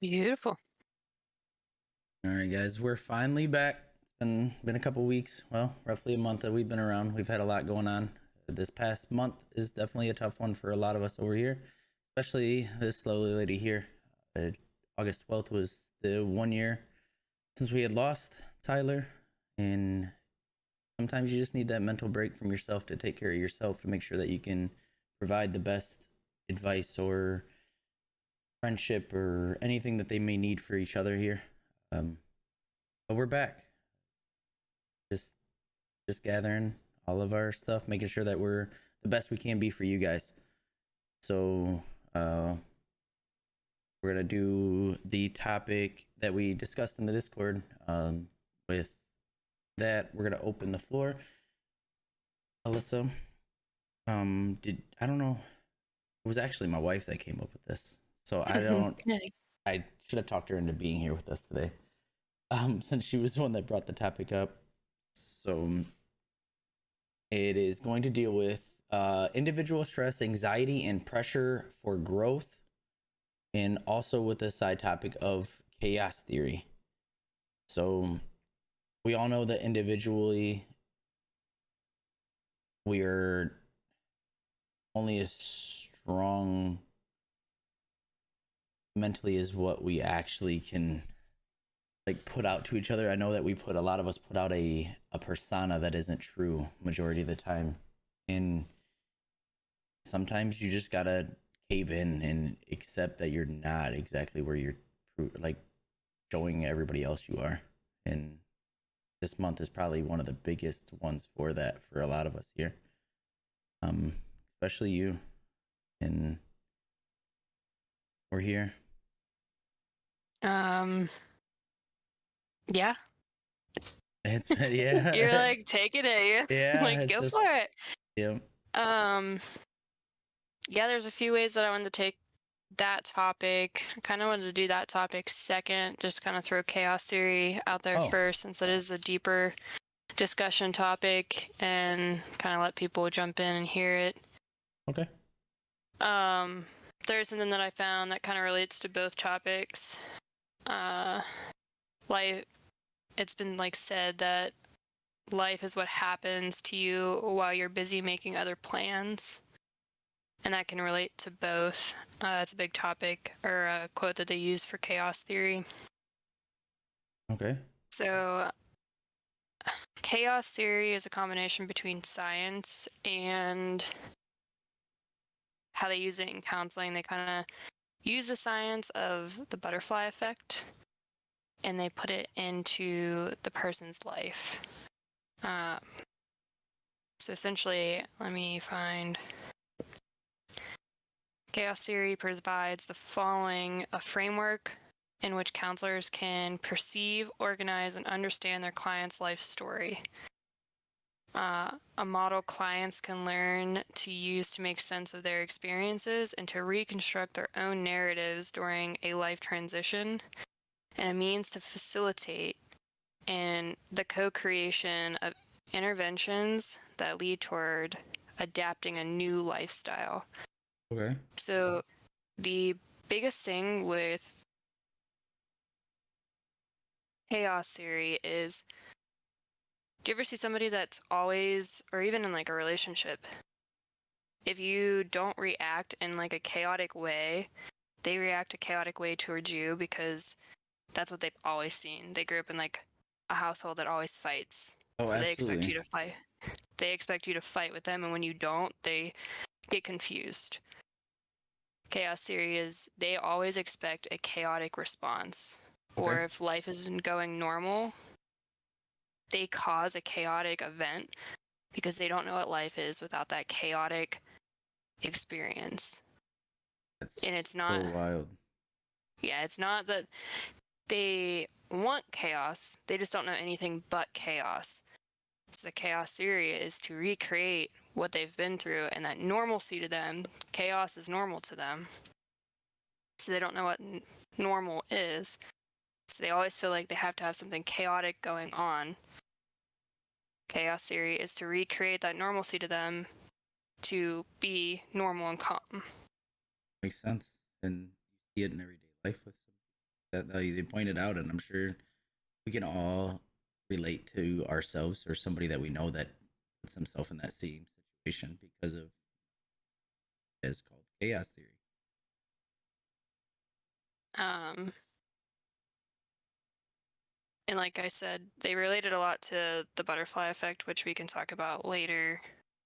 Beautiful. All right, guys, we're finally back. It's been a couple weeks, well, roughly a month that we've been around. We've had a lot going on. This past month is definitely a tough one for a lot of us over here, especially this lovely lady here. August 12th was the 1 year since we had lost Tyler, and sometimes you just need that mental break from yourself to take care of yourself to make sure that you can provide the best advice or friendship or anything that they may need for each other here. But we're back. Just just gathering all of our stuff, making sure that we're the best we can be for you guys. So we're gonna do the topic that we discussed in the Discord. With that, we're gonna open the floor. Alyssa, I don't know. It was actually my wife that came up with this, so I should have talked her into being here with us today. Since she was the one that brought the topic up. So it is going to deal with individual stress, anxiety, and pressure for growth, and also with the side topic of chaos theory. So we all know that individually we are only as strong mentally as what we actually can put out to each other. I know that a lot of us put out a persona that isn't true majority of the time, and sometimes you just gotta cave in and accept that you're not exactly where you're showing everybody else you are. And this month is probably one of the biggest ones for that for a lot of us here, especially you. And we're here. Yeah. It's been, yeah. You're like taking it. Yeah, Like, go for it. Yeah. Yeah, there's a few ways that I wanted to take that topic. I kind of wanted to do that topic second, just kind of throw chaos theory out there first, since it is a deeper discussion topic, and kind of let people jump in and hear it. Okay. There's something that I found that kind of relates to both topics. It's been said that life is what happens to you while you're busy making other plans. And that can relate to both. It's a big topic, or a quote that they use for chaos theory. Okay. So chaos theory is a combination between science and how they use it in counseling. They kind of use the science of the butterfly effect, and they put it into the person's life. So essentially, let me find. Chaos theory provides the following: a framework in which counselors can perceive, organize, and understand their client's life story. A model clients can learn to use to make sense of their experiences and to reconstruct their own narratives during a life transition, and a means to facilitate in the co-creation of interventions that lead toward adapting a new lifestyle. Okay. So the biggest thing with chaos theory is, do you ever see somebody that's always, or even in a relationship, if you don't react in a chaotic way, they react a chaotic way towards you because that's what they've always seen. They grew up in a household that always fights. Oh, so absolutely. They expect you to fight. They expect you to fight with them, and when you don't, they get confused. Chaos theory is they always expect a chaotic response. Okay. Or if life isn't going normal, they cause a chaotic event because they don't know what life is without that chaotic experience. And it's not so wild. Yeah, it's not that they want chaos, they just don't know anything but chaos. So the chaos theory is to recreate what they've been through, and that normalcy to them, chaos is normal to them. So they don't know what normal is. So they always feel like they have to have something chaotic going on. Chaos theory is to recreate that normalcy to them to be normal and calm. Makes sense. And you see it in everyday life with some. that they pointed out, and I'm sure we can all relate to ourselves or somebody that we know that puts themselves in that same situation because of it's called chaos theory. Um, and like I said, they related a lot to the butterfly effect, which we can talk about later.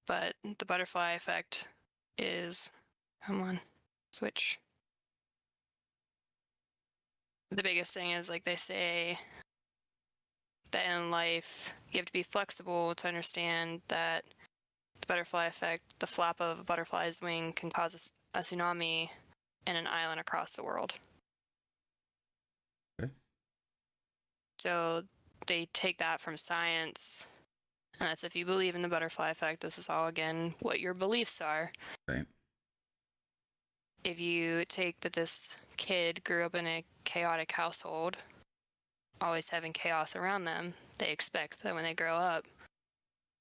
But the butterfly effect is, come on, switch. The biggest thing is, like they say, that in life you have to be flexible to understand that the butterfly effect, the flap of a butterfly's wing, can cause a tsunami and an island across the world. Okay. So they take that from science, and that's if you believe in the butterfly effect. This is all, again, what your beliefs are. Right. If you take that this kid grew up in a chaotic household, always having chaos around them, they expect that when they grow up,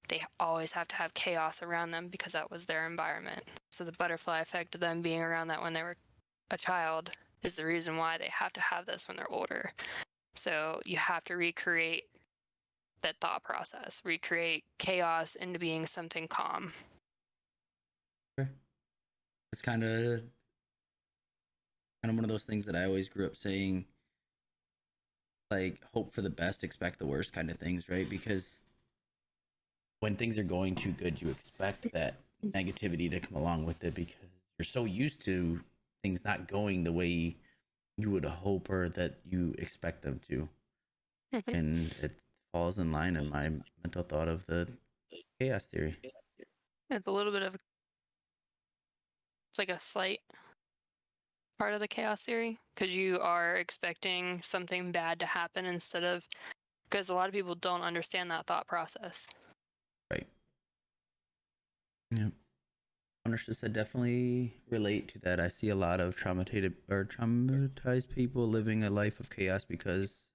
they always have to have chaos around them because that was their environment. So the butterfly effect of them being around that when they were a child is the reason why they have to have this when they're older. So you have to recreate that thought process, recreate chaos into being something calm. Okay. It's kind of one of those things that I always grew up saying, like hope for the best, expect the worst kind of things, right? Because when things are going too good, you expect that negativity to come along with it because you're so used to things not going the way you would hope or that you expect them to. And it falls in line in my mental thought of the chaos theory. It's a little bit of, it's like a slight part of the chaos theory because you are expecting something bad to happen instead of, because a lot of people don't understand that thought process. Right. Yeah. Honestly, I definitely relate to that. I see a lot of traumatized people living a life of chaos because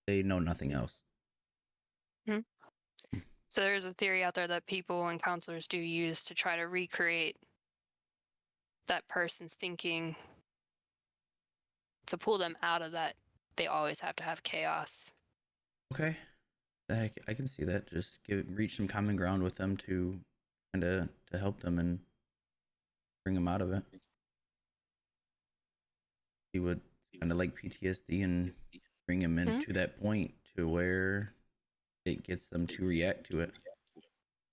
they know nothing else. Mm-hmm. So there's a theory out there that people and counselors do use to try to recreate that person's thinking to pull them out of that. They always have to have chaos. Okay. I can see that. Just reach some common ground with them to kind of to help them and bring them out of it. See what kind of like PTSD and bring them Mm-hmm. into that point to where it gets them to react to it.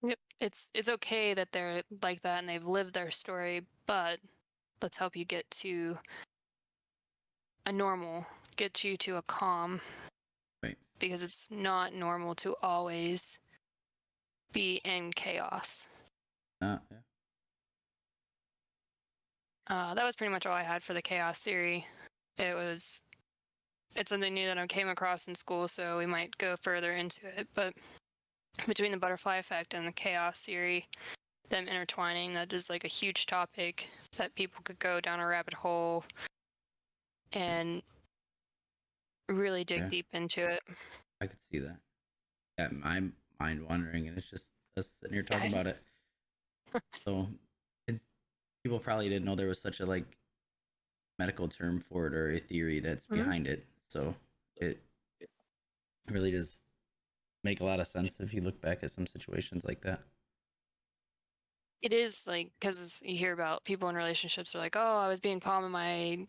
Yep. It's okay that they're like that and they've lived their story, but let's help you get to a normal, get you to a calm. Right. Because it's not normal to always be in chaos. Yeah. That was pretty much all I had for the chaos theory. It's something new that I came across in school, so we might go further into it. But between the butterfly effect and the chaos theory, them intertwining, that is like a huge topic that people could go down a rabbit hole and really dig deep into it. I could see that. Yeah, my mind wandering, and it's just us sitting here talking about it. So, people probably didn't know there was such a like medical term for it or a theory that's behind it. So it really does make a lot of sense if you look back at some situations like that. It is like, because you hear about people in relationships are like, oh, I was being calm and my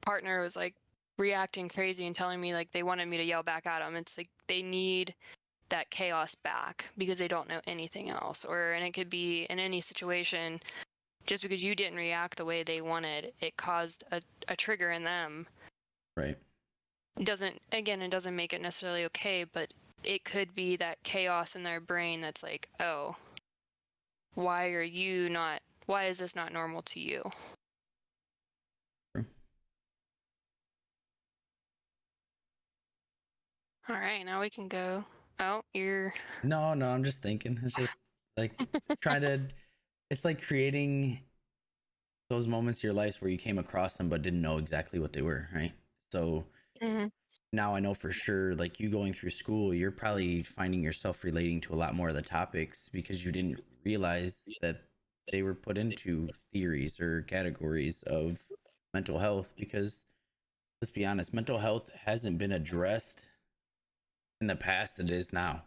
partner was like reacting crazy and telling me like they wanted me to yell back at them. It's like they need that chaos back because they don't know anything else. And it could be in any situation, just because you didn't react the way they wanted, it caused a trigger in them. Right. It doesn't make it necessarily okay, but it could be that chaos in their brain that's like, oh, why is this not normal to you? True. All right, now we can go. Oh, No, I'm just thinking. It's just like trying to. It's like creating those moments in your life where you came across them but didn't know exactly what they were, right? So now I know for sure, like you going through school, you're probably finding yourself relating to a lot more of the topics because you didn't realize that they were put into theories or categories of mental health because let's be honest, mental health hasn't been addressed in the past. It is now,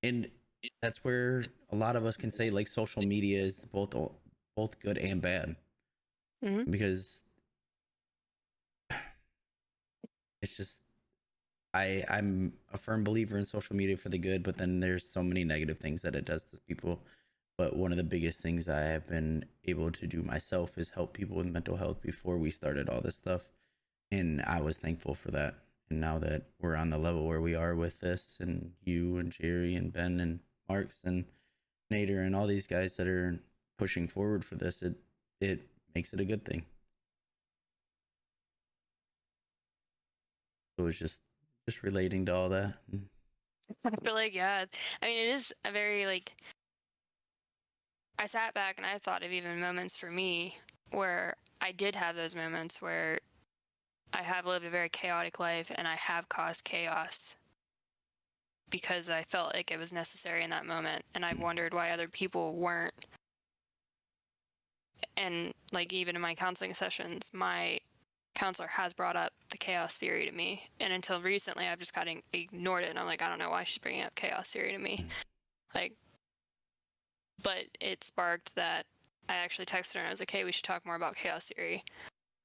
and that's where a lot of us can say like social media is both good and bad, Mm-hmm. because it's just I'm a firm believer in social media for the good, but then there's so many negative things that it does to people. But one of the biggest things I have been able to do myself is help people with mental health before we started all this stuff. And I was thankful for that. And now that we're on the level where we are with this, and you and Jerry and Ben and Marks and Nader and all these guys that are pushing forward for this, it makes it a good thing. It was just relating to all that. I feel like, yeah. I mean, it is a very, like, I sat back and I thought of even moments for me where I did have those moments where I have lived a very chaotic life and I have caused chaos because I felt like it was necessary in that moment. And I've wondered why other people weren't. And, like, even in my counseling sessions, my counselor has brought up the chaos theory to me. And until recently, I've just kind of ignored it. And I'm like, I don't know why she's bringing up chaos theory to me. Like, but it sparked that I actually texted her and I was like, hey, we should talk more about chaos theory.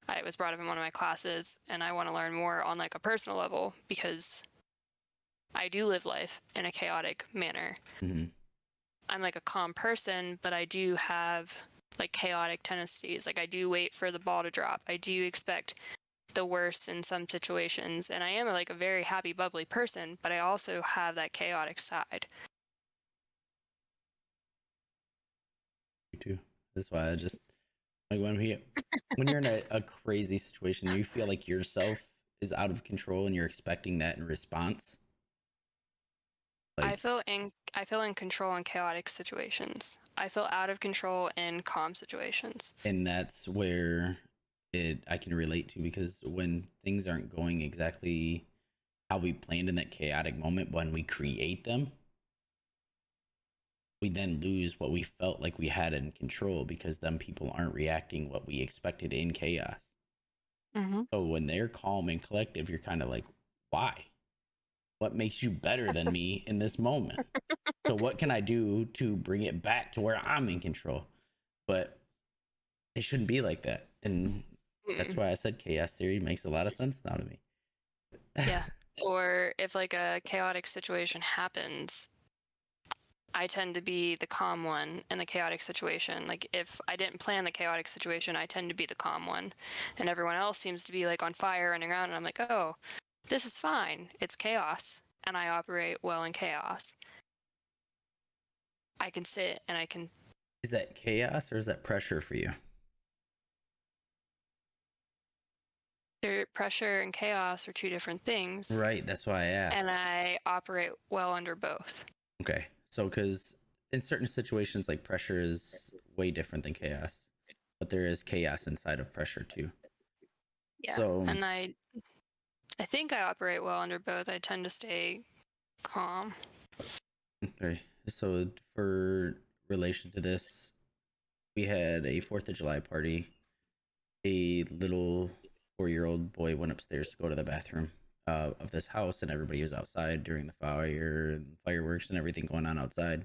It was brought up in one of my classes and I want to learn more on like a personal level because I do live life in a chaotic manner. Mm-hmm. I'm like a calm person, but I do have like chaotic tendencies. Like I do wait for the ball to drop. I do expect the worst in some situations. And I am like a very happy, bubbly person, but I also have that chaotic side. Me too. That's why I just like when you're in a crazy situation, you feel like yourself is out of control and you're expecting that in response. Like, I feel in control in chaotic situations. I feel out of control in calm situations. and that's where it I can relate to, because when things aren't going exactly how we planned in that chaotic moment, when we create them, we then lose what we felt like we had in control, because then people aren't reacting what we expected in chaos. Mm-hmm. So when they're calm and collective, you're kind of like, why? What makes you better than me in this moment? So what can I do to bring it back to where I'm in control? But it shouldn't be like that. And that's why I said chaos theory makes a lot of sense now to me. Yeah. Or if like a chaotic situation happens, I tend to be the calm one in the chaotic situation. Like if I didn't plan the chaotic situation, I tend to be the calm one. And everyone else seems to be like on fire running around and I'm like, "Oh, this is fine. It's chaos." And I operate well in chaos. I can sit and I can Is that chaos or is that pressure for you? pressure and chaos are two different things. Right. That's why I And asked. I operate well under both. Okay. So, because in certain situations, like pressure is way different than chaos, but there is chaos inside of pressure too. Yeah. So, And I think I operate well under both. I tend to stay calm. okay. So, for relation to this, we had a 4th of July party. A little 4-year-old boy went upstairs to go to the bathroom of this house, and everybody was outside during the fire and fireworks and everything going on outside.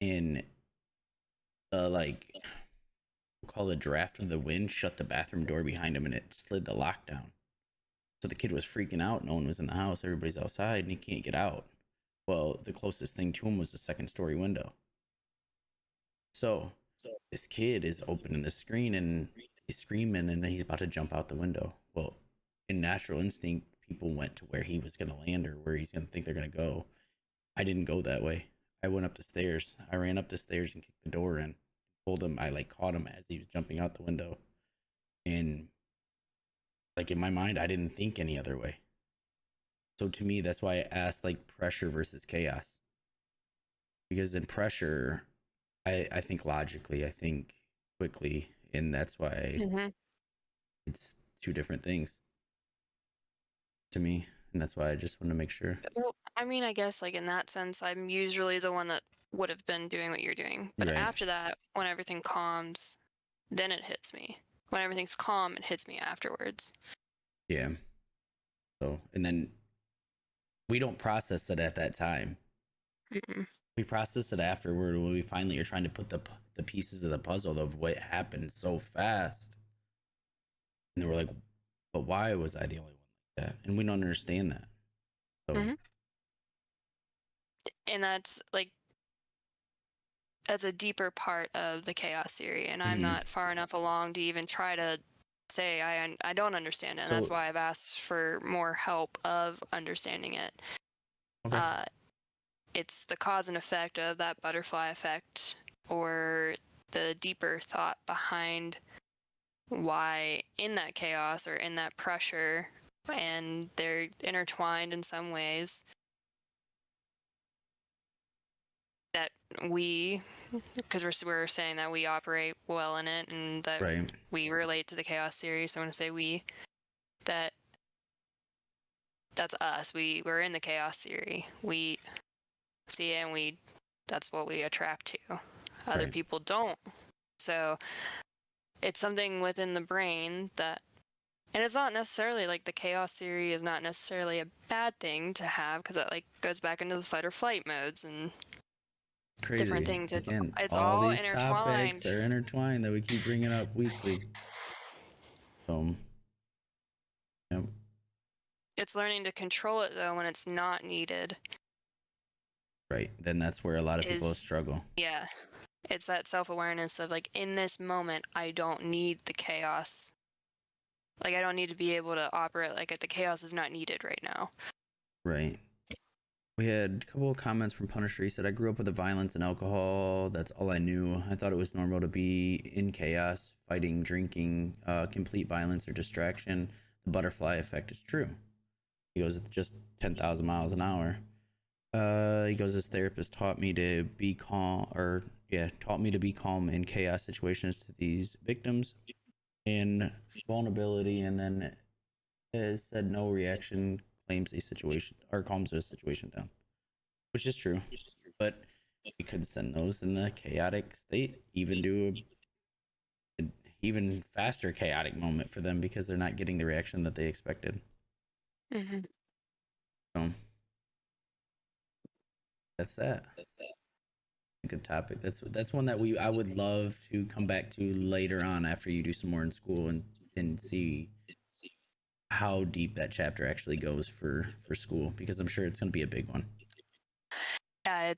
And like, we'll call a draft of the wind shut the bathroom door behind him, and it slid the lock down. So the kid was freaking out. No one was in the house. Everybody's outside, and he can't get out. Well, the closest thing to him was the second story window. So this kid is opening the screen and he's screaming, and then he's about to jump out the window. Well, in natural instinct, people went to where he was going to land or where he's going to think they're going to go. I didn't go that way. I went up the stairs. I ran up the stairs and kicked the door in. Pulled him. I like caught him as he was jumping out the window. And like in my mind, I didn't think any other way. So to me, that's why I asked like pressure versus chaos. Because in pressure, I think logically, I think quickly, and that's why it's two different things to me, and that's why I just want to make sure. Well, I mean, I guess like in that sense, I'm usually the one that would have been doing what you're doing. But Right. after that, when everything calms, then it hits me. When everything's calm, it hits me afterwards. Yeah. So, and then we don't process it at that time. Mm-mm. We process it afterward when we finally are trying to put the pieces of the puzzle of what happened so fast. And then we're like, but why was I the only one like that? And we don't understand that. So, Mm-hmm. And that's a deeper part of the chaos theory, and I'm mhm. not far enough along to even try to say I don't understand it, and that's So, why I've asked for more help of understanding it. okay. Uh, it's the cause and effect of that butterfly effect, or the deeper thought behind why in that chaos or in that pressure, and they're intertwined in some ways, that because we're saying that we operate well in it and that Right. we relate to the chaos theory. So I'm going to say that that's us. We're in the chaos theory. We see it and that's what we attract to. Other Right. people don't. So it's something within the brain that, and it's not necessarily like the chaos theory is not necessarily a bad thing to have, because that like goes back into the fight or flight modes and different Crazy. things. Again, It's all all these topics intertwined. are intertwined that we keep bringing up weekly. So, yep. It's learning to control it though when it's not needed. Right. Then that's where a lot of people Is struggle. Yeah, it's that self-awareness of like, in this moment I don't need the chaos. Like, I don't need to be able to operate like the chaos is not needed right now. Right. We had a couple of comments from Punisher. He said, I grew up with the violence and alcohol. That's all I knew. I thought it was normal to be in chaos, fighting, drinking, complete violence or distraction. The butterfly effect is true. He goes at just 10,000 miles an hour. He goes, his therapist taught me to be calm, taught me to be calm in chaos situations to these victims and vulnerability. And then it said no reaction claims a situation or calms a situation down, which is true. But we could send those in the chaotic state, even do an even faster chaotic moment for them because they're not getting the reaction that they expected. Mm-hmm. So that's that. A good topic. That's one that I would love to come back to later on after you do some more in school and see how deep that chapter actually goes for school, because I'm sure it's going to be a big one. Yeah,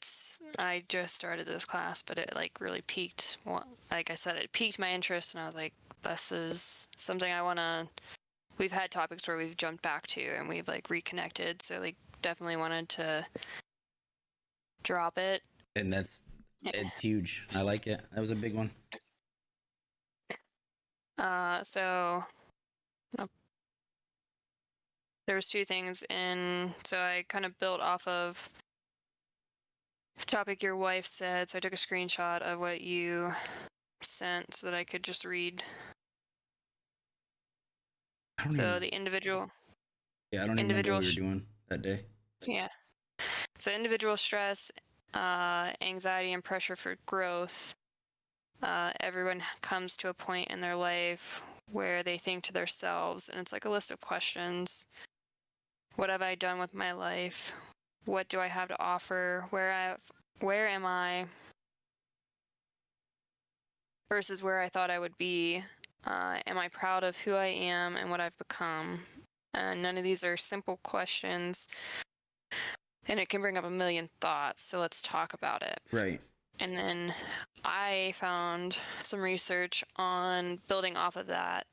I just started this class, but it like really piqued, well, like I said, it piqued my interest, and I was like, this is something I want to. We've had topics where we've jumped back to and we've like reconnected, so like definitely wanted to drop it. And it's huge. I like it. That was a big one. So there was two things so I kind of built off of the topic your wife said, so I took a screenshot of what you sent so that I could just read. I don't So even. the individual Yeah, I don't even remember what individual we were doing that day. yeah. So individual stress, anxiety and pressure for growth. Everyone comes to a point in their life where they think to themselves, and it's like a list of questions. What have I done with my life? What do I have to offer? Where am I versus where I thought I would be? Am I proud of who I am and what I've become? None of these are simple questions, and it can bring up a million thoughts. So let's talk about it. Right. And then I found some research on building off of that.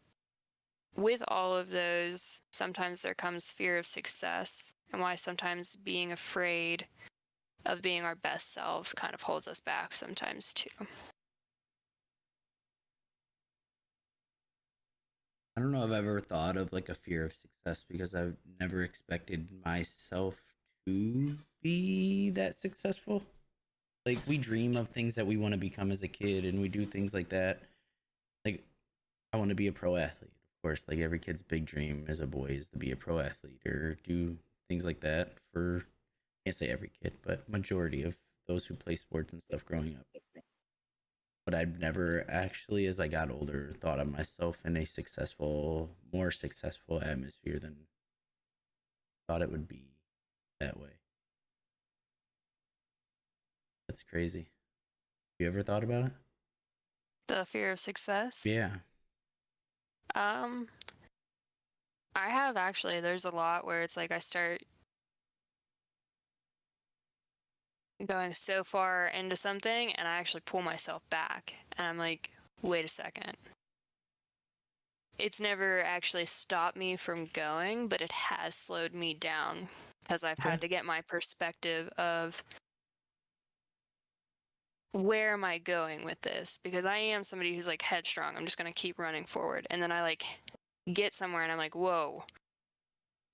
With all of those, sometimes there comes fear of success, and why sometimes being afraid of being our best selves kind of holds us back sometimes too. I don't know if I've ever thought of like a fear of success, because I've never expected myself to be that successful. Like, we dream of things that we want to become as a kid, and we do things like that. Like, I want to be a pro athlete. Of course, like every kid's big dream as a boy is to be a pro athlete or do things like that. For, I can't say every kid, but majority of those who play sports and stuff growing up. but I've never actually, as I got older, thought of myself in a more successful atmosphere than thought it would be that way. That's crazy. You ever thought about it? The fear of success. Yeah. Um, I have actually. There's a lot where it's like I start going so far into something and I actually pull myself back and I'm like, wait a second. It's never actually stopped me from going, but it has slowed me down because I've Okay. had to get my perspective of where am I going with this? Because I am somebody who's like headstrong. I'm just going to keep running forward. And then I like get somewhere and I'm like, whoa,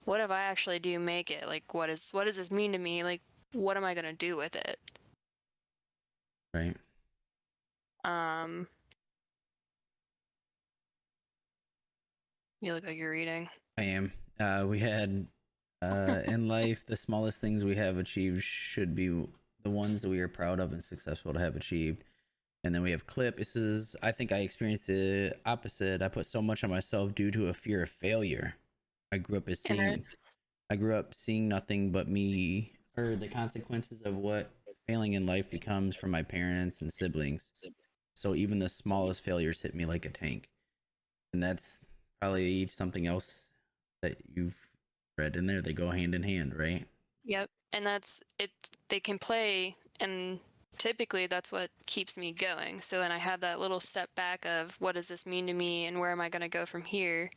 what if I actually do make it? Like, what does this mean to me? Like, what am I going to do with it? Right. Um, you look like you're reading. I am. We had in life, the smallest things we have achieved should be the ones that we are proud of and successful to have achieved. And then we have clip. This is, I think I experienced the opposite. I put so much on myself due to a fear of failure. I grew up as And then, seeing, I grew up seeing nothing but me or the consequences of what failing in life becomes from my parents and siblings. So even the smallest failures hit me like a tank. And that's probably something else that you've read in there. They go hand in hand, right? yep. And that's it. They can play, and typically that's what keeps me going. So then I have that little step back of what does this mean to me and where am I going to go from here?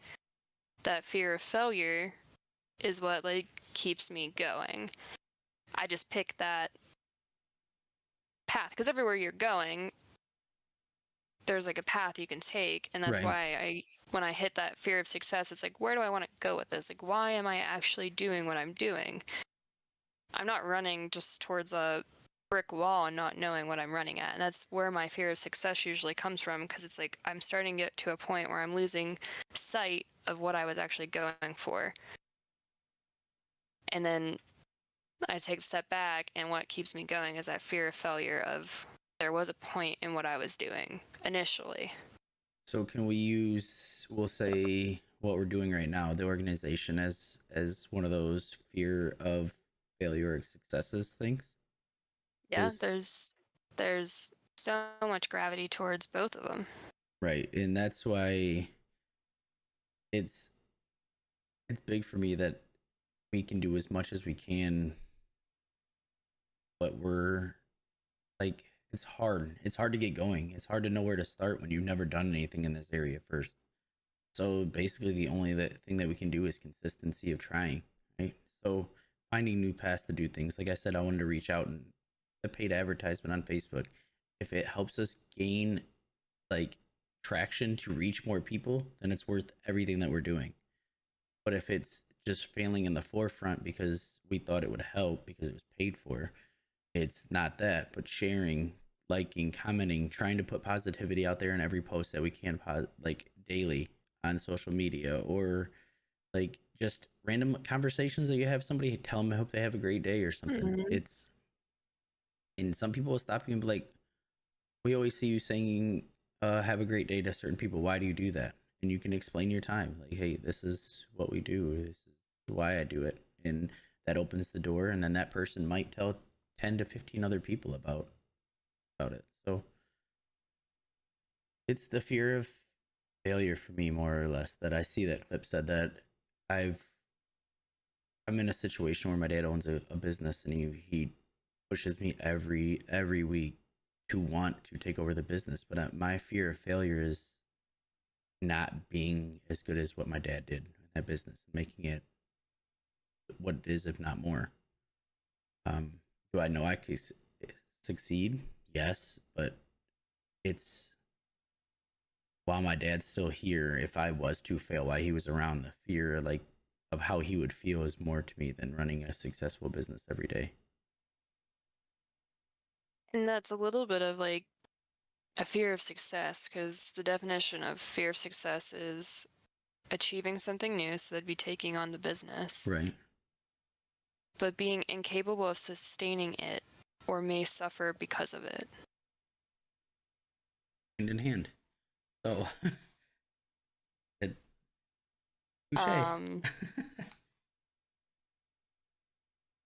That fear of failure is what like keeps me going. I just pick that path because everywhere you're going, there's like a path you can take, and that's Right. why when I hit that fear of success, it's like, where do I want to go with this? Like, why am I actually doing what I'm doing? I'm not running just towards a brick wall and not knowing what I'm running at. And that's where my fear of success usually comes from, because it's like I'm starting to get to a point where I'm losing sight of what I was actually going for. And then I take a step back, and what keeps me going is that fear of failure of there was a point in what I was doing initially. So can we use, we'll say what we're doing right now, the organization as one of those fear of failure or successes things? Yeah, Is there's so much gravity towards both of them. right. And that's why it's it's big for me that we can do as much as we can, but we're like it's hard. It's hard to get going. It's hard to know where to start when you've never done anything in this area first. So basically, the only thing that we can do is consistency of trying, right? So finding new paths to do things. Like I said, I wanted to reach out and the paid advertisement on Facebook. If it helps us gain like traction to reach more people, then it's worth everything that we're doing. But if it's just failing in the forefront because we thought it would help because it was paid for, it's not that. But sharing, liking, commenting, trying to put positivity out there in every post that we can, like daily on social media, or like just random conversations that you have somebody tell them I hope they have a great day or something. Mm-hmm. It's and some people will stop you and be like, we always see you saying have a great day to certain people. Why do you do that? And you can explain your time. Like, hey, this is what we do. This is why I do it. And that opens the door. And then that person might tell 10 to 15 other people about it. So it's the fear of failure for me, more or less, that I see that clip said that I've I'm in a situation where my dad owns a business and he pushes me every week to want to take over the business, but my fear of failure is not being as good as what my dad did in that business and making it what it is, if not more. Do I know I could succeed? Yes, but it's while my dad's still here, if I was to fail while he was around, the fear like of how he would feel is more to me than running a successful business every day. And that's a little bit of like a fear of success, because the definition of fear of success is achieving something new, so that'd be taking on the business, Right. but being incapable of sustaining it or may suffer because of it. hand in hand. So, touche. Um,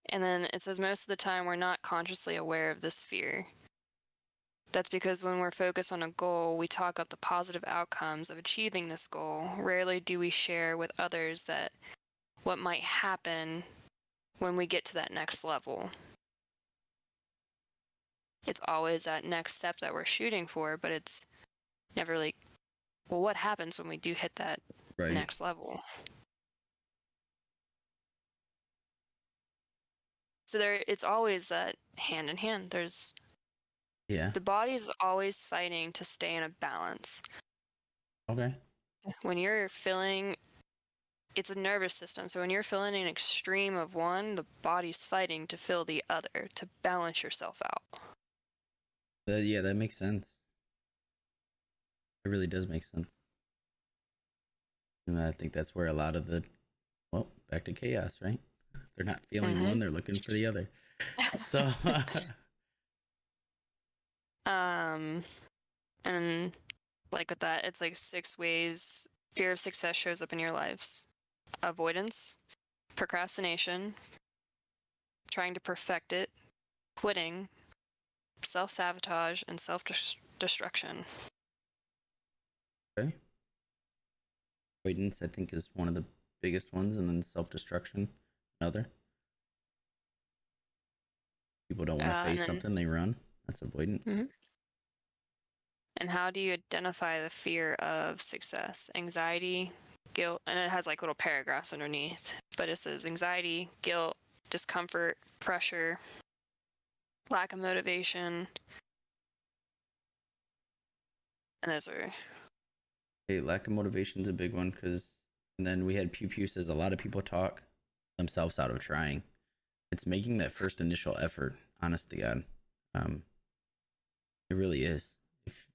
and then it says most of the time we're not consciously aware of this fear. That's because when we're focused on a goal, we talk up the positive outcomes of achieving this goal. Rarely do we share with others that what might happen when we get to that next level. It's always that next step that we're shooting for, but it's never like, well, what happens when we do hit that Right. next level? So it's always that hand in hand. Yeah. The body is always fighting to stay in a balance. Okay. When you're feeling, it's a nervous system. So when you're feeling an extreme of one, the body's fighting to feel the other, to balance yourself out. Yeah, that makes sense. It really does make sense. And I think that's where a lot of well, back to chaos, right? If they're not feeling one, they're looking for the other. So, and like with that, it's like 6 ways fear of success shows up in your lives: avoidance, procrastination, trying to perfect it, quitting, self-sabotage, and self-destruction. okay. Avoidance, I think, is one of the biggest ones, and then self-destruction, another. People don't want to face something, they run. That's avoidant. Mm-hmm. And how do you identify the fear of success? Anxiety, guilt, and it has like little paragraphs underneath, but it says anxiety, guilt, discomfort, pressure, lack of motivation. And those are... Hey, lack of motivation is a big one, because and then we had Pew Pew says a lot of people talk themselves out of trying. It's making that first initial effort, honest to God. It really is. If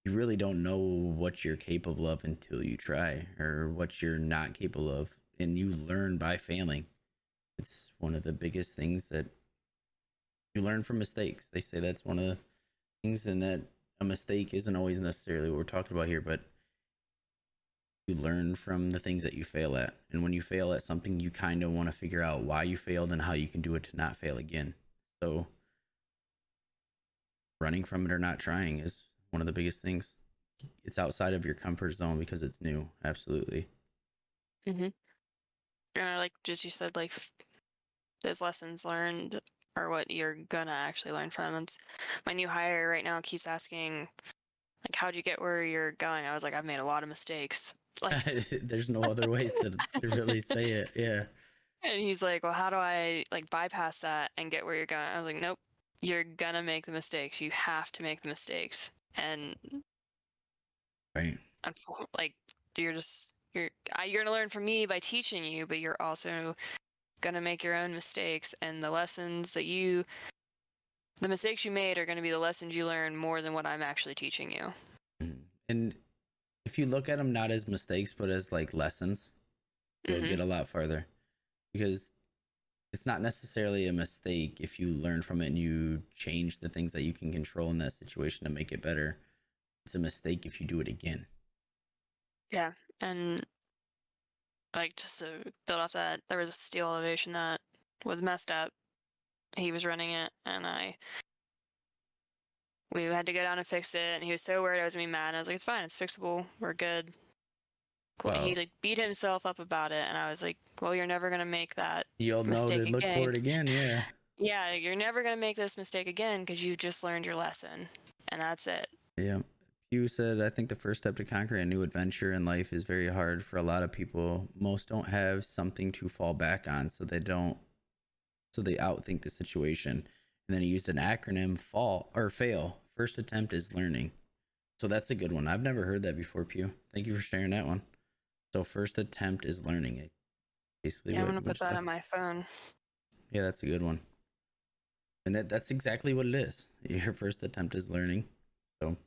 you really don't know what you're capable of until you try, or what you're not capable of, and you learn by failing. It's one of the biggest things that you learn from mistakes. They say that's one of the things, and that a mistake isn't always necessarily what we're talking about here, but you learn from the things that you fail at. And when you fail at something, you kind of want to figure out why you failed and how you can do it to not fail again. So running from it or not trying is one of the biggest things. It's outside of your comfort zone because it's new. Absolutely. Mm-hmm. Like just you said, like those lessons learned are what you're gonna actually learn from. It's my new hire right now keeps asking, like, how'd you get where you're going? I was like, I've made a lot of mistakes. Like, there's no other ways to really say it. Yeah. And he's like, well, how do I like bypass that and get where you're going? I was like, nope, you're gonna make the mistakes. You have to make the mistakes. And right. Like, you're gonna learn from me by teaching you, but you're also gonna make your own mistakes, and the mistakes you made are gonna be the lessons you learn more than what I'm actually teaching you. And if you look at them not as mistakes but as like lessons, you'll get a lot farther, because it's not necessarily a mistake if you learn from it and you change the things that you can control in that situation to make it better. It's a mistake if you do it again. Yeah. And like, just to build off that, there was a steel elevation that was messed up. He was running it, and we had to go down and fix it, and he was so worried I was gonna be mad. And I was like, it's fine, it's fixable, we're good. Cool. Wow. He like beat himself up about it, and I was like, well, you're never gonna make that You'll know to look for it again. Yeah. Yeah, you're never gonna make this mistake again because you just learned your lesson, and that's it. Yeah. You said, I think the first step to conquer a new adventure in life is very hard for a lot of people. Most don't have something to fall back on, so they outthink the situation. And then he used an acronym: fall or fail. First attempt is learning. So that's a good one. I've never heard that before, Pew. Thank you for sharing that one. So first attempt is learning. It basically. Yeah, I'm gonna put that on my phone. Yeah, that's a good one. And that's exactly what it is. Your first attempt is learning. So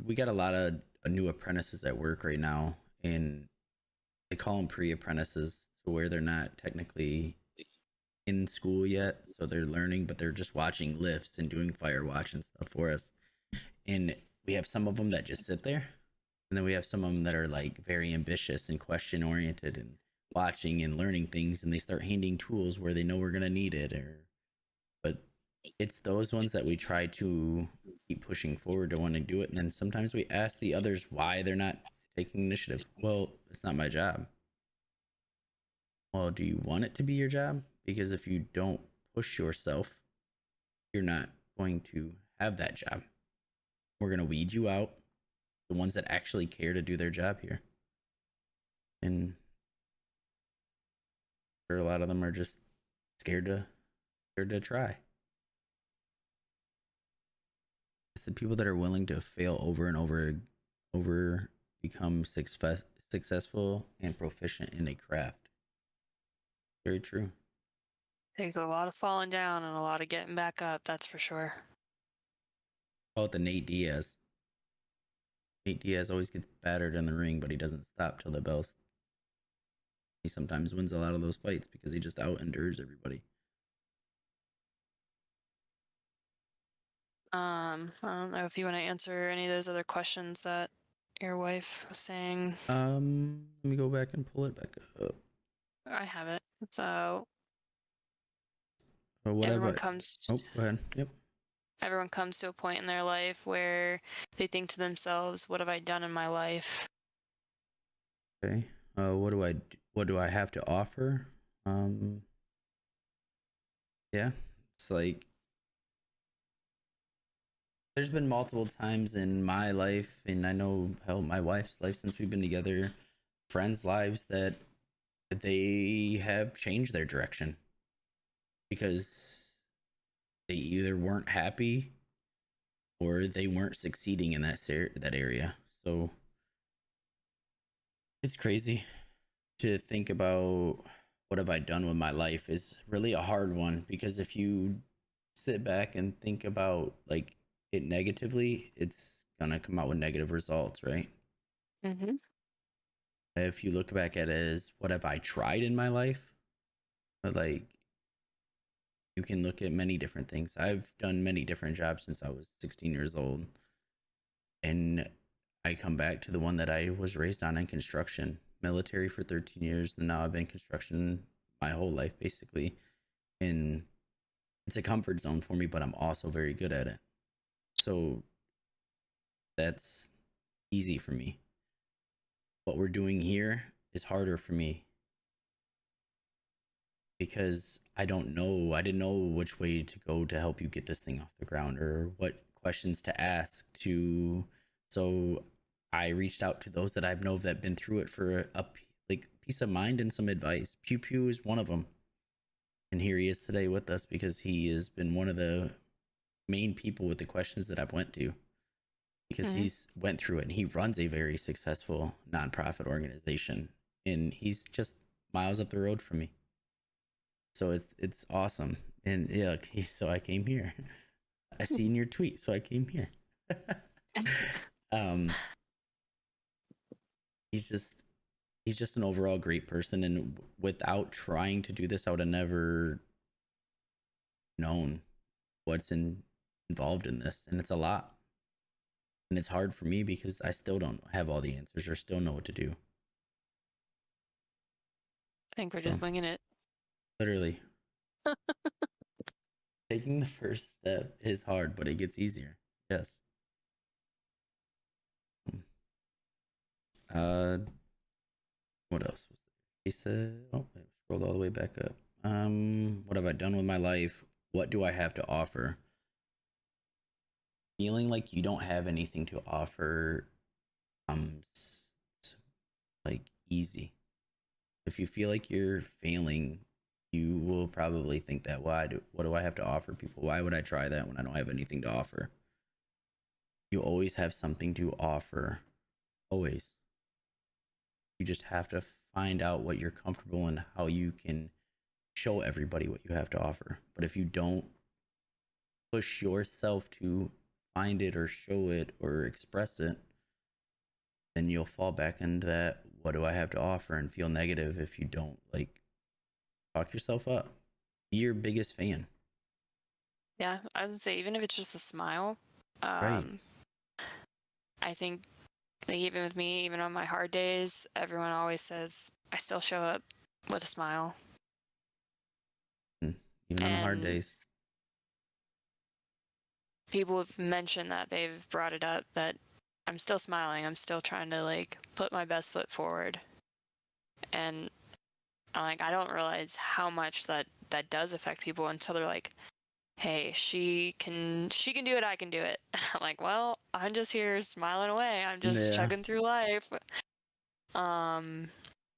we got a lot of new apprentices at work right now, and they call them pre-apprentices, to where they're not technically in school yet, so they're learning, but they're just watching lifts and doing fire watch and stuff for us. And we have some of them that just sit there, and then we have some of them that are like very ambitious and question oriented and watching and learning things, and they start handing tools where they know we're gonna need it. Or, but it's those ones that we try to keep pushing forward to want to do it, and then sometimes we ask the others why they're not taking initiative. Well, it's not my job. Well, do you want it to be your job? Because if you don't push yourself, you're not going to have that job. We're going to weed you out, the ones that actually care to do their job here. And sure, a lot of them are just scared to try. It's the people that are willing to fail over and over, become successful and proficient in a craft. Very true. Takes a lot of falling down and a lot of getting back up, that's for sure. Call it the Nate Diaz. Nate Diaz always gets battered in the ring, but he doesn't stop till the bell. He sometimes wins a lot of those fights because he just out endures everybody. I don't know if you want to answer any of those other questions that your wife was saying. Let me go back and pull it back up. I have it. So Or whatever. everyone comes. Oh, go ahead. Yep. Everyone comes to a point in their life where they think to themselves, "What have I done in my life?" Okay. What do I have to offer? Yeah. It's like there's been multiple times in my life, and I know hell my wife's life since we've been together, friends' lives, that they have changed their direction because they either weren't happy or they weren't succeeding in that area. So it's crazy to think about what have I done with my life is really a hard one, because if you sit back and think about like it negatively, it's gonna come out with negative results, right? Mm-hmm. If you look back at it as what have I tried in my life, like you can look at many different things. I've done many different jobs since I was 16 years old, and I come back to the one that I was raised on in construction, military for 13 years, and now I've been construction my whole life basically. And it's a comfort zone for me, but I'm also very good at it. So that's easy for me. What we're doing here is harder for me because I don't know. I didn't know which way to go to help you get this thing off the ground or what questions to ask to. So I reached out to those that I know that have been through it for a like peace of mind and some advice. Pew Pew is one of them. And here he is today with us because he has been one of the main people with the questions that I've went to, because Mm-hmm. he's went through it and he runs a very successful nonprofit organization, and he's just miles up the road from me. So it's awesome. And yeah, so I came here. I seen your tweet, so I came here. um he's just an overall great person, and without trying to do this I would have never known what's involved in this, and it's a lot. And it's hard for me because I still don't have all the answers or still know what to do. I think we're So just winging it. literally taking the first step is hard, but it gets easier. Yes. Uh, what else was there? He said, oh, I scrolled all the way back up. What have I done with my life? What do I have to offer? Feeling like you don't have anything to offer comes like easy. If you feel like you're failing, you will probably think that, what do I have to offer people? Why would I try that when I don't have anything to offer? You always have something to offer. Always. You just have to find out what you're comfortable and how you can show everybody what you have to offer. But if you don't push yourself to find it or show it or express it, then you'll fall back into that what do I have to offer and feel negative if you don't like talk yourself up. Be your biggest fan. Yeah, I would say even if it's just a smile, Right. I think, like, even with me, even on my hard days, everyone always says I still show up with a smile. Even on the hard And days. people have mentioned that, they've brought it up, that I'm still smiling. I'm still trying to like put my best foot forward. And I'm like, I don't realize how much that does affect people until they're like, hey, she can do it, I can do it. I'm like, well, I'm just here smiling away. I'm just Yeah. chugging through life.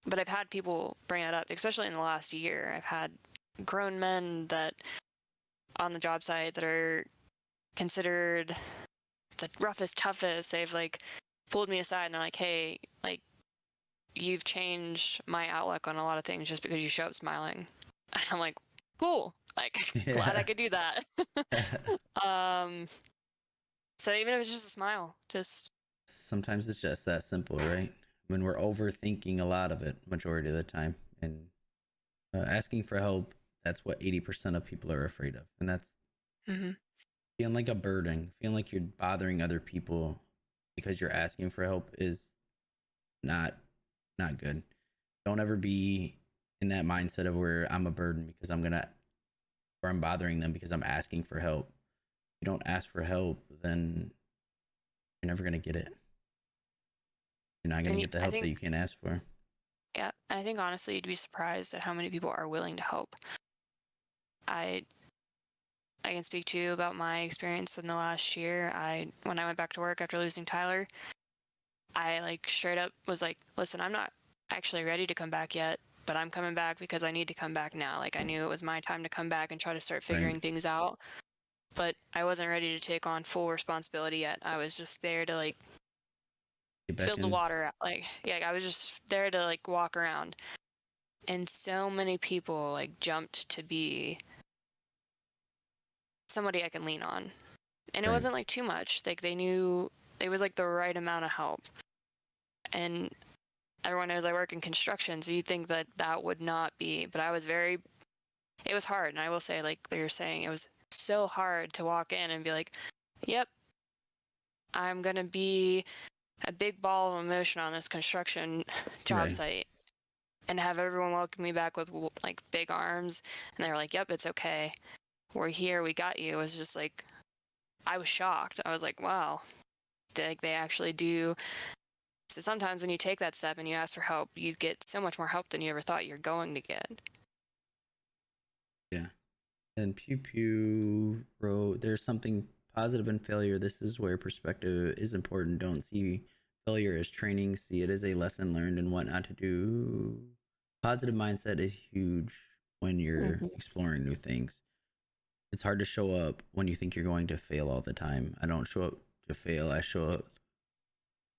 But I've had people bring that up, especially in the last year. I've had grown men that on the job site that are considered the roughest, toughest. They've like pulled me aside and they're like, hey, like, you've changed my outlook on a lot of things just because you show up smiling. I'm like, cool. Like, glad I could do that. um, so even if it's just a smile, just Sometimes it's just that simple, right? When we're overthinking a lot of it, majority of the time, and asking for help, that's what 80% of people are afraid of, and that's mm-hmm. feeling like a burden, feeling like you're bothering other people because you're asking for help is not good. Don't ever be in that mindset of where I'm a burden because or I'm bothering them because I'm asking for help. If you don't ask for help, then you're never gonna get it. You're not gonna And get the I help that think, you can ask for. yeah, I think honestly, you'd be surprised at how many people are willing to help. I I can speak to you about my experience in the last year. When I went back to work after losing Tyler, I like straight up was like, listen, I'm not actually ready to come back yet, but I'm coming back because I need to come back now. Like, I knew it was my time to come back and try to start Right. figuring things out, but I wasn't ready to take on full responsibility yet. I was just there to like Get fill back the in. water out. Like, yeah, I was just there to like walk around. And so many people like jumped to be somebody I can lean on. And it Right. wasn't like too much. Like, they knew it was like the right amount of help. And everyone knows I work in construction, so you'd think that that would not be, but it was hard. And I will say, like you're saying, it was so hard to walk in and be like, yep, I'm going to be a big ball of emotion on this construction job Right. site, and have everyone welcome me back with like big arms. And they're like, yep, it's okay. We're here. We got you. It was just like, I was shocked. I was like, wow, they actually do. So sometimes when you take that step and you ask for help, you get so much more help than you ever thought you're going to get. Yeah. And Pew Pew wrote, "There's something positive in failure. This is where perspective is important. Don't see failure as training. See it as a lesson learned and what not to do. Positive mindset is huge when you're Mm-hmm. exploring new things. It's hard to show up when you think you're going to fail all the time. I don't show up to fail. I show up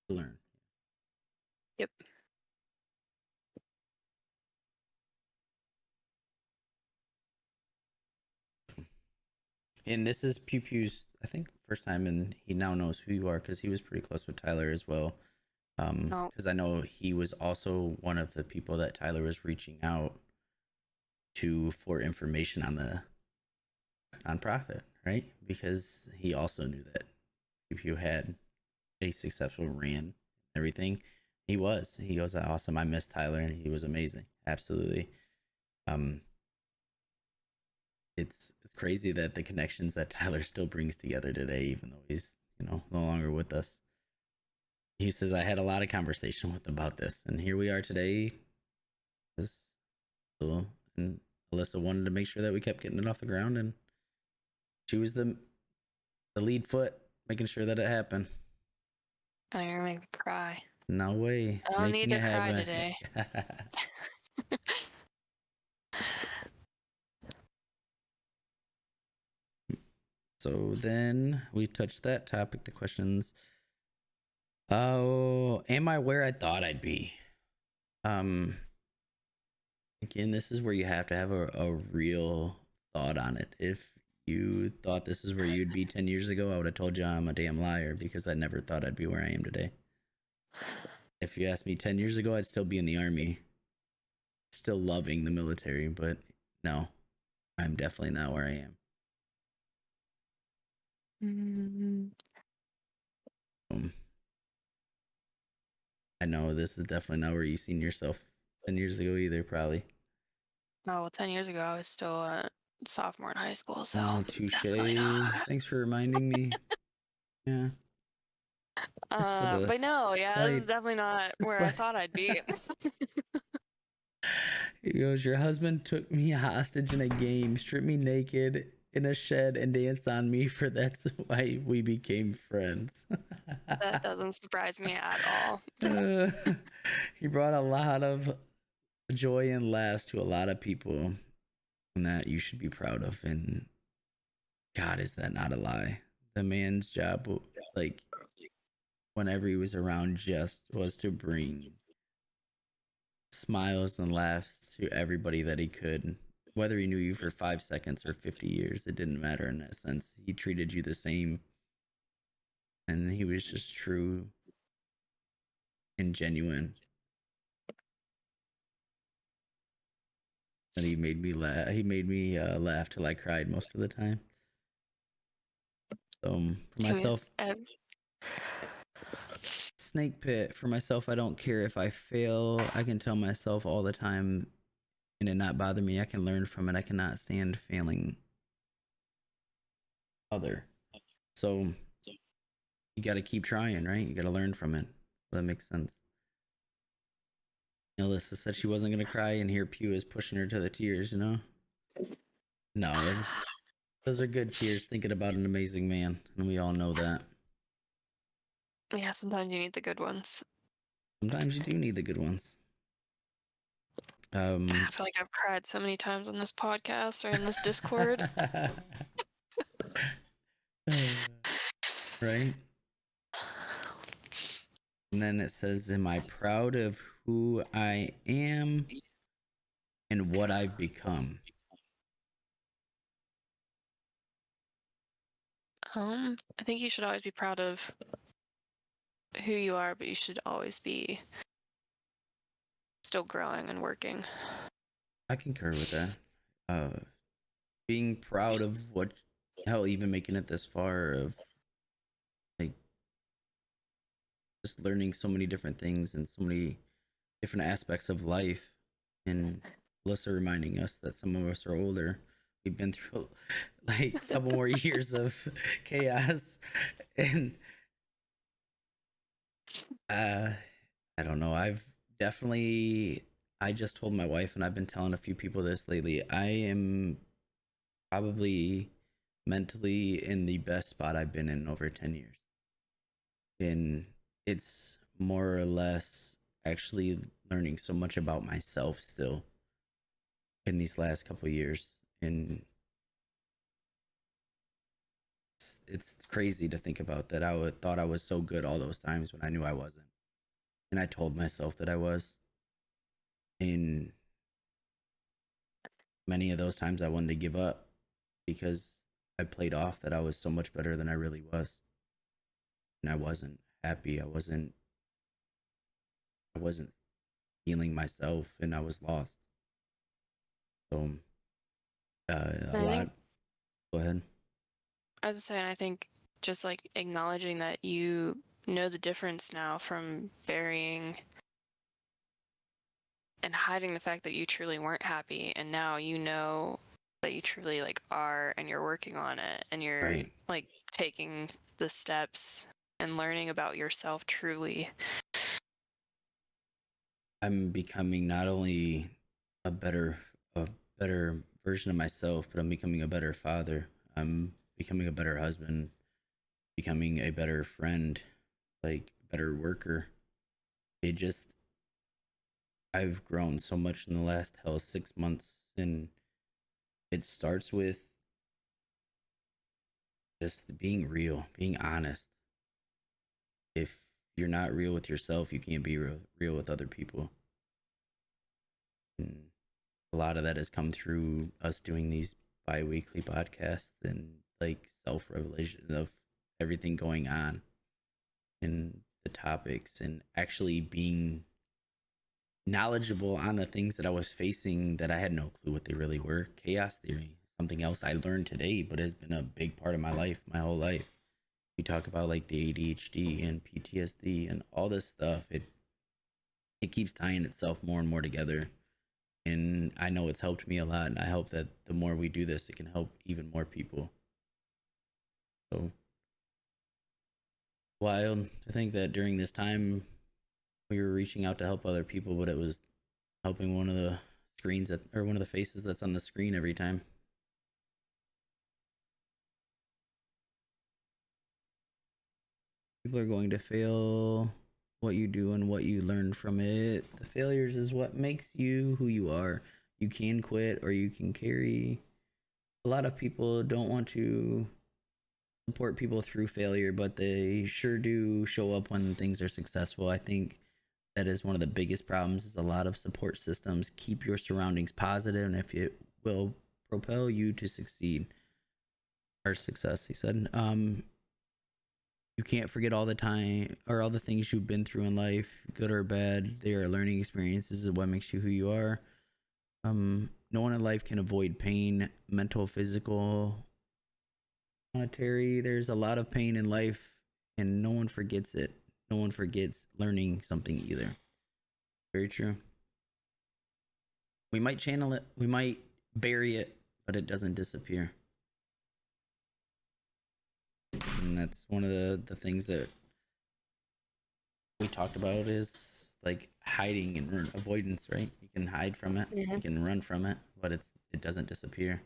to learn." Yep. And this is Pew Pew's, I think, first time, and he now knows who you are because he was pretty close with Tyler as well. Oh, Because I know he was also one of the people that Tyler was reaching out to for information on the nonprofit, right? Because he also knew that Pew Pew had a successful ran everything. He was awesome. I miss Tyler, and he was amazing. Absolutely. Um, it's crazy that the connections that Tyler still brings together today, even though he's no longer with us. He says I had a lot of conversation with him about this, and here we are today. This and Alyssa wanted to make sure that we kept getting it off the ground, and she was the lead foot, making sure that it happened. oh, you're gonna make me cry. No way, I don't need making to it cry happen. today. So then we touched that topic. The questions. Oh, am I where I thought I'd be? Um, Again, this is where you have to have a real thought on it. If you thought this is where you'd be 10 years ago, I would have told you I'm a damn liar because I never thought I'd be where I am today. If you asked me 10 years ago, I'd still be in the army, still loving the military, but no, I'm definitely not where I am. Mm-hmm. Um, I know this is definitely not where you seen yourself 10 years ago either, probably. Oh, well, 10 years ago, I was still a sophomore in high school, so Oh, touche. definitely not. Thanks for reminding me. Yeah, just for the But no, yeah, this is slight, definitely not where I slight. thought I'd be. He goes, your husband took me hostage in a game, stripped me naked in a shed, and danced on me. For that's why we became friends. That doesn't surprise me at all. Uh, he brought a lot of joy and laughs to a lot of people, and that you should be proud of. And God, is that not a lie? The man's job, like whenever he was around, just was to bring smiles and laughs to everybody that he could. Whether he knew you for 5 seconds or 50 years, it didn't matter in that sense. He treated you the same, and he was just true and genuine. And he made me laugh. He made me laugh till I cried most of the time. So for myself, snake pit. For myself, I don't care if I fail. I can tell myself all the time, and it not bother me. I can learn from it. I cannot stand failing other. So you got to keep trying, right? You got to learn from it. That makes sense. Alyssa said she wasn't gonna cry, and here Pew is pushing her to the tears. You know, no, those are good tears. Thinking about an amazing man, and we all know that. Yeah, sometimes you need the good ones. Sometimes you do need the good ones. I feel like I've cried so many times on this podcast or in this Discord. Right? And then it says, am I proud of who I am and what I've become? I think you should always be proud of who you are, but you should always be still growing and working. I concur with that. Being proud of what, hell, even making it this far, of like just learning so many different things and so many different aspects of life. And Alyssa reminding us that some of us are older. We've been through like a couple more years of chaos. And I don't know. I just told my wife, and I've been telling a few people this lately. I am probably mentally in the best spot I've been in over 10 years. And it's more or less actually learning so much about myself still in these last couple of years. And it's crazy to think about that. Thought I was so good all those times when I knew I wasn't. And I told myself that I was. And many of those times I wanted to give up because I played off that I was so much better than I really was. And I wasn't happy. I wasn't feeling myself, and I was lost. So a lot. Go ahead. I was saying, I think just like acknowledging that you know the difference now from burying and hiding the fact that you truly weren't happy, and now you know that you truly like are, and you're working on it, and you're Right. like taking the steps and learning about yourself truly. I'm becoming not only a better version of myself, but I'm becoming a better father. I'm becoming a better husband, becoming a better friend, like better worker. It just I've grown so much in the last 6 months, and it starts with just being real, being honest. If you're not real with yourself, you can't be real with other people. And a lot of that has come through us doing these bi-weekly podcasts and like self-revelation of everything going on and the topics, and actually being knowledgeable on the things that I was facing that I had no clue what they really were. Chaos theory, something else I learned today, but has been a big part of my life, my whole life. We talk about like the ADHD and PTSD and all this stuff. it keeps tying itself more and more together. And I know it's helped me a lot, and I hope that the more we do this, it can help even more people. So wild to think that during this time we were reaching out to help other people, but it was helping one of the screens that, or one of the faces that's on the screen every time. People are going to fail. What you do and what you learn from it. The failures is what makes you who you are. You can quit or you can carry. A lot of people don't want to support people through failure, but they sure do show up when things are successful. I think that is one of the biggest problems is a lot of support systems keep your surroundings positive, and if it will propel you to succeed or success, he said. You can't forget all the time or all the things you've been through in life, good or bad. They are learning experiences of what makes you who you are. No one in life can avoid pain, mental, physical, monetary. There's a lot of pain in life, and no one forgets it. No one forgets learning something either. Very true. We might channel it, we might bury it, but it doesn't disappear. And that's one of the things that we talked about is like hiding and avoidance, right? You can hide from it, you can run from it, but it doesn't disappear.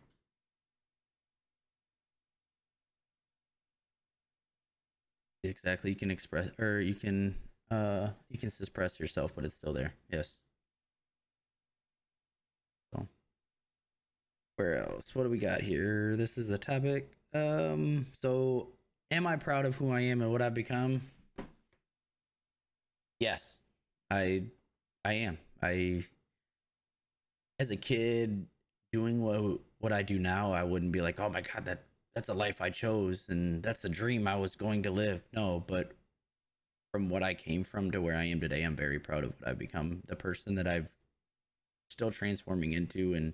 Exactly. You can express, or you can suppress yourself, but it's still there. Yes. So where else? What do we got here? This is a topic. So am I proud of who I am and what I've become? Yes. I am. I as a kid doing what I do now, I wouldn't be like, "Oh my god, that's a life I chose and that's a dream I was going to live." No, but from what I came from to where I am today, I'm very proud of what I've become, the person that I've still transforming into and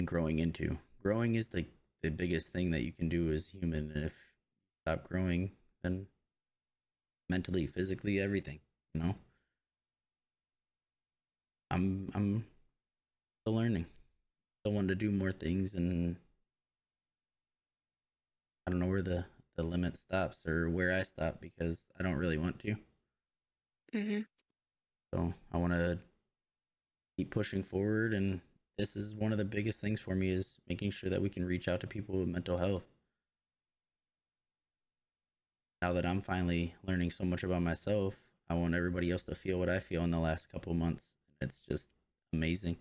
growing into. Growing is the biggest thing that you can do as human. And if you stop growing, then mentally, physically, everything, you know. I'm still learning. Still want to do more things, and I don't know where the limit stops or where I stop because I don't really want to. So I want to keep pushing forward, and this is one of the biggest things for me is making sure that we can reach out to people with mental health. Now that I'm finally learning so much about myself, I want everybody else to feel what I feel in the last couple of months. It's just amazing.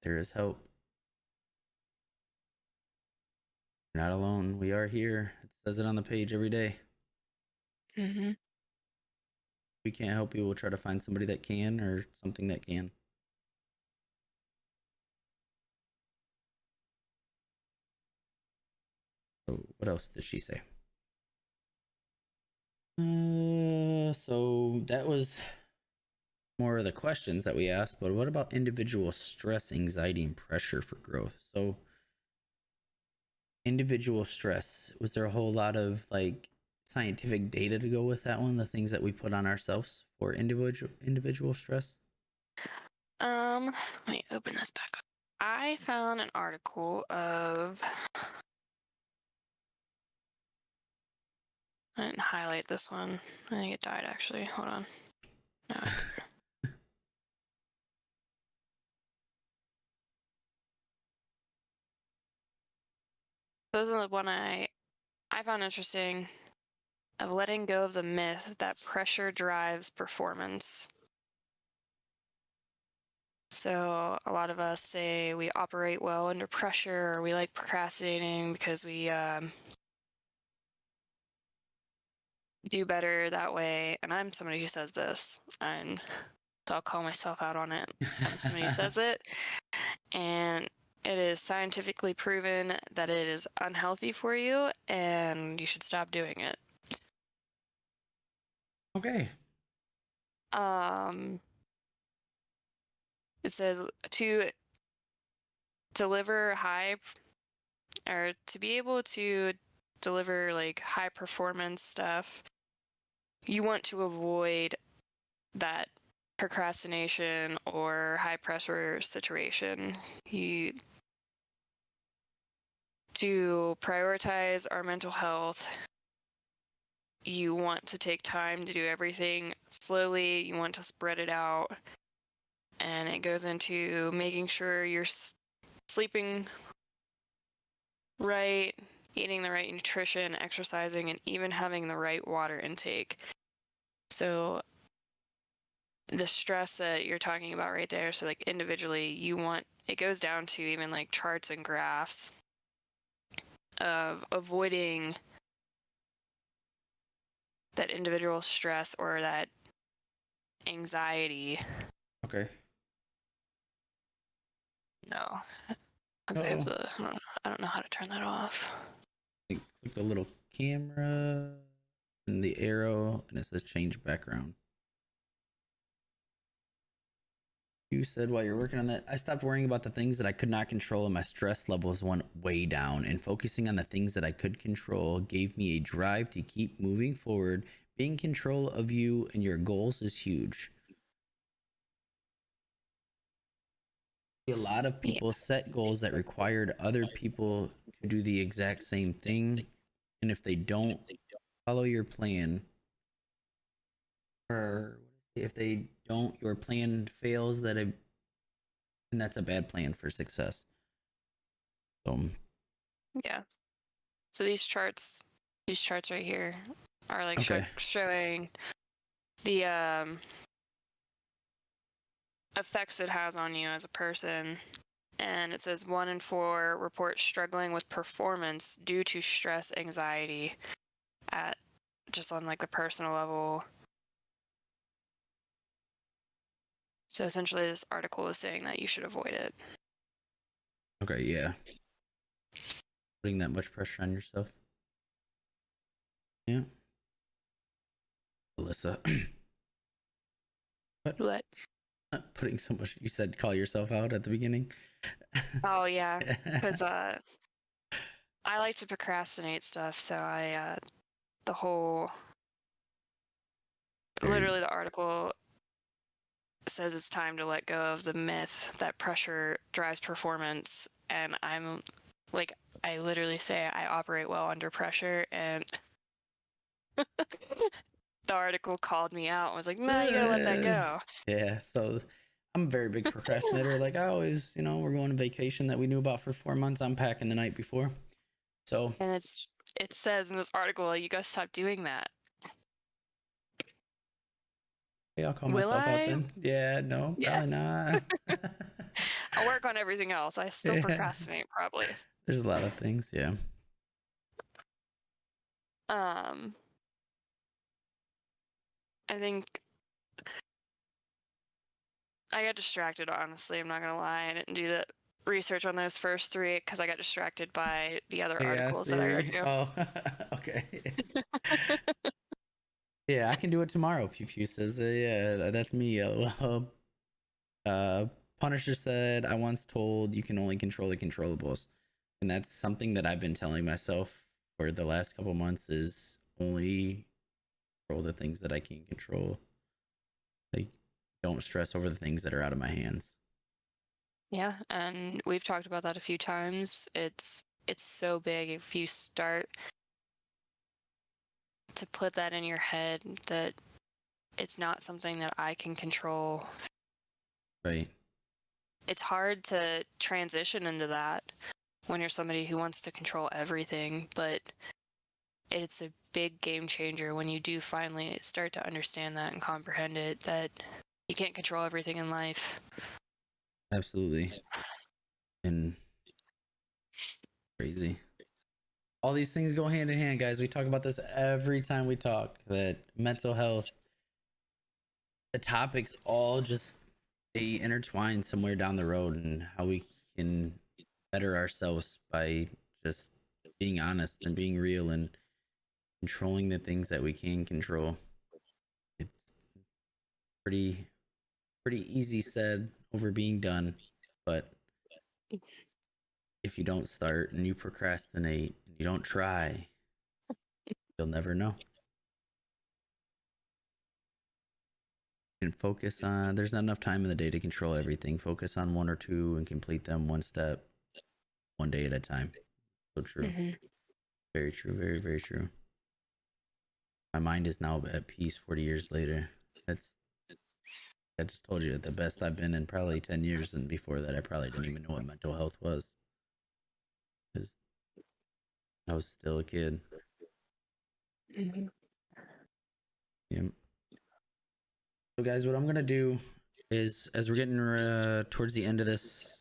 There is hope. You're not alone. We are here. It says it on the page every day. We can't help you. We'll try to find somebody that can or something that can. So what else did she say? So that was more of the questions that we asked, but what about individual stress, anxiety, and pressure for growth? So individual stress, was there a whole lot of like scientific data to go with that one, the things that we put on ourselves for individual stress? Let me open this back up. I found an article of, I didn't highlight this one. I think it died actually. Hold on. No, it's here. This is the one I found interesting, of letting go of the myth that pressure drives performance. So a lot of us say we operate well under pressure, or we like procrastinating because we do better that way. And I'm somebody who says this, and so I'll call myself out on it. I'm somebody who says it, and it is scientifically proven that it is unhealthy for you, and you should stop doing it. Okay. It says to deliver high, or to be able to deliver like high performance stuff, you want to avoid that procrastination or high pressure situation. You to prioritize our mental health, you want to take time to do everything slowly, you want to spread it out, and it goes into making sure you're sleeping right, eating the right nutrition, exercising, and even having the right water intake. So the stress that you're talking about right there, so like individually, it goes down to even like charts and graphs of avoiding that individual stress or that anxiety. Okay. No, because Oh, I don't know how to turn that off. click the little camera and the arrow, and it says change background. You said while you're working on that, I stopped worrying about the things that I could not control, and my stress levels went way down. And focusing on the things that I could control gave me a drive to keep moving forward. Being in control of you and your goals is huge. A lot of Yeah, people set goals that required other people to do the exact same thing. And if they don't follow your plan, or if they don't, your plan fails, and that's a bad plan for success. So, yeah. So these charts right here are like okay. showing the effects it has on you as a person. And it says 1 in 4 report struggling with performance due to stress, anxiety, at just on like the personal level. So essentially, this article is saying that you should avoid it. Okay, yeah. Putting that much pressure on yourself. Yeah. Alyssa. What? What? Not putting so much, you said call yourself out at the beginning. Oh yeah, because I like to procrastinate stuff, so the whole literally the article says it's time to let go of the myth that pressure drives performance, and I'm like, I literally say I operate well under pressure, and the article called me out and was like, "No, you gotta let that go." Yeah, so I'm a very big procrastinator. Like I always, we're going on vacation that we knew about for 4 months. I'm packing the night before. So And it says in this article, you gotta stop doing that. yeah, I'll call Will myself out I? then. Yeah, no, Yeah. probably not. I'll work on everything else. I still Yeah, procrastinate probably. there's a lot of things. Yeah. Um, I think I got distracted, honestly. I'm not gonna lie. I didn't do the research on those first 3 because I got distracted by the other Chaos articles that I read theory. you. Oh, okay. Yeah, I can do it tomorrow. Pew Pew says, yeah, that's me. Well, Punisher said, I once told you can only control the controllables. And that's something that I've been telling myself for the last couple months is only control the things that I can control. Like, don't stress over the things that are out of my hands. Yeah, and we've talked about that a few times. It's so big if you start to put that in your head that it's not something that I can control. Right. It's hard to transition into that when you're somebody who wants to control everything, but it's a big game changer when you do finally start to understand that and comprehend it, that you can't control everything in life. Absolutely. And crazy. All these things go hand in hand, guys. We talk about this every time we talk, that mental health, the topics all just they intertwine somewhere down the road, and how we can better ourselves by just being honest and being real and controlling the things that we can control. It's pretty easy said over being done, but if you don't start and you procrastinate and you don't try, you'll never know. And focus on, there's not enough time in the day to control everything. Focus on one or two and complete them one step, one day at a time. So true. Mm-hmm. Very true. Very, very true. My mind is now at peace 40 years later. That's, I just told you, the best I've been in probably 10 years. And before that, I probably didn't even know what mental health was because I was still a kid. Mm-hmm. Yeah. So, guys, what I'm going to do is, as we're getting towards the end of this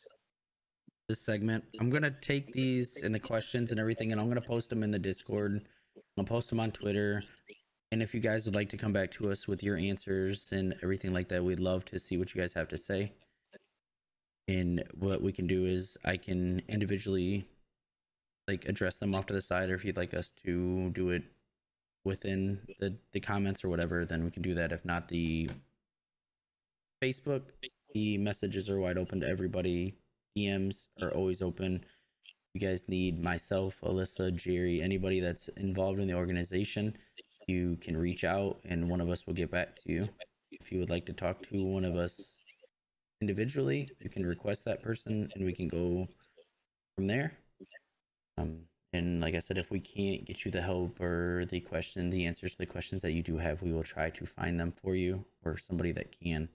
segment, I'm gonna take these and the questions and everything, and I'm gonna post them in the Discord. I'll post them on Twitter. And if you guys would like to come back to us with your answers and everything like that, we'd love to see what you guys have to say. And what we can do is I can individually like address them off to the side, or if you'd like us to do it within the comments or whatever, then we can do that. If not, the Facebook, the messages are wide open to everybody. DMs are always open. You guys need myself, Alyssa, Jerry, anybody that's involved in the organization, you can reach out and one of us will get back to you. If you would like to talk to one of us individually, you can request that person and we can go from there. And like I said, if we can't get you the help or the answers to the questions that you do have, we will try to find them for you or somebody that can.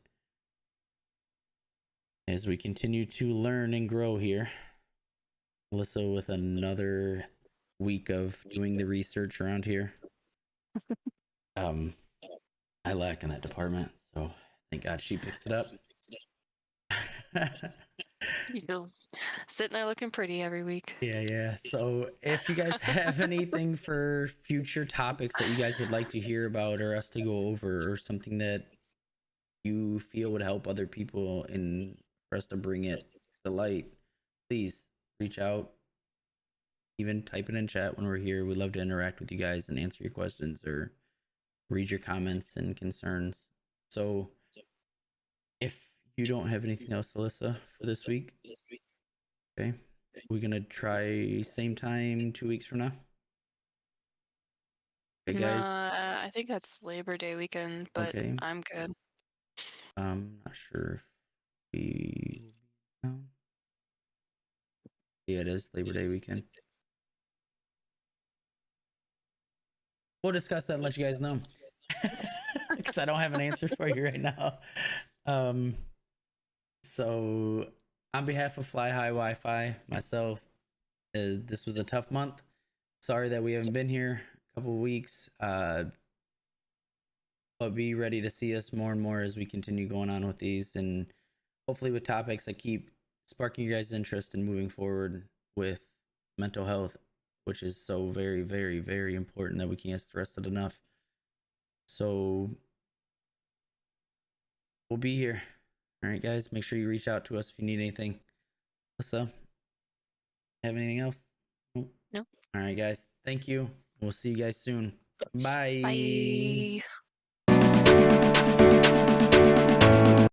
As we continue to learn and grow here, Alyssa with another week of doing the research around here. I lack in that department, so thank God she picks it up. You're sitting there looking pretty every week. Yeah. So if you guys have anything for future topics that you guys would like to hear about or us to go over, or something that you feel would help other people and for us to bring it to light, please reach out. Even type it in chat when we're here. We'd love to interact with you guys and answer your questions or read your comments and concerns. So if you don't have anything else, Alyssa, for this week, okay, we're gonna try same time 2 weeks from now. Okay, guys. I think that's Labor Day weekend, but Okay. I'm good. I'm not sure if we will be down. Yeah, it is Labor Day weekend. We'll discuss that and let you guys know. Because I don't have an answer for you right now. So on behalf of Fly High Wi-Fi, myself, this was a tough month. Sorry that we haven't been here a couple of weeks. But be ready to see us more and more as we continue going on with these, and hopefully with topics that keep sparking your guys' interest in moving forward with mental health, which is so very, very, very important that we can't stress it enough. So we'll be here. All right, guys, make sure you reach out to us if you need anything. Alyssa, have anything else? No. All right, guys, thank you. We'll see you guys soon. Bye. Bye.